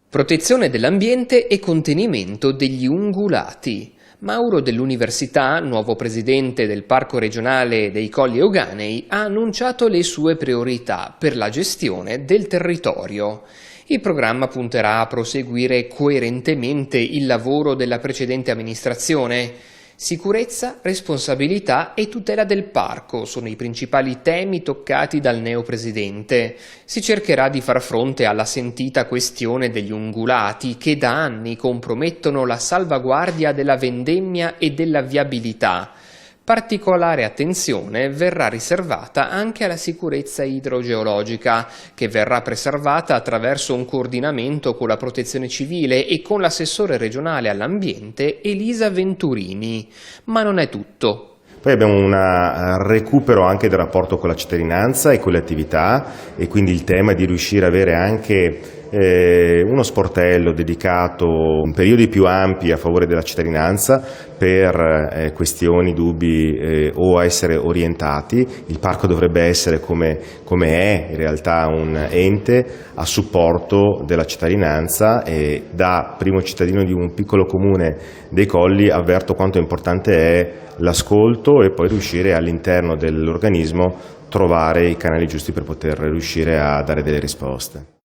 Protezione dell'ambiente e contenimento degli ungulati. Mauro dell'Università, nuovo presidente del Parco regionale dei Colli Euganei, ha annunciato le sue priorità per la gestione del territorio. Il programma punterà a proseguire coerentemente il lavoro della precedente amministrazione. Sicurezza, responsabilità e tutela del parco sono i principali temi toccati dal neopresidente. Si cercherà di far fronte alla sentita questione degli ungulati che da anni compromettono la salvaguardia della vendemmia e della viabilità. Particolare attenzione verrà riservata anche alla sicurezza idrogeologica, che verrà preservata attraverso un coordinamento con la Protezione Civile e con l'assessore regionale all'ambiente Elisa Venturini. Ma non è tutto. Poi abbiamo un recupero anche del rapporto con la cittadinanza e con le attività, e quindi il tema di riuscire ad avere anche uno sportello dedicato in periodi più ampi a favore della cittadinanza per questioni, dubbi o a essere orientati. Il parco dovrebbe essere come è in realtà un ente a supporto della cittadinanza, e da primo cittadino di un piccolo comune dei Colli avverto quanto importante è l'ascolto e poi riuscire all'interno dell'organismo trovare i canali giusti per poter riuscire a dare delle risposte.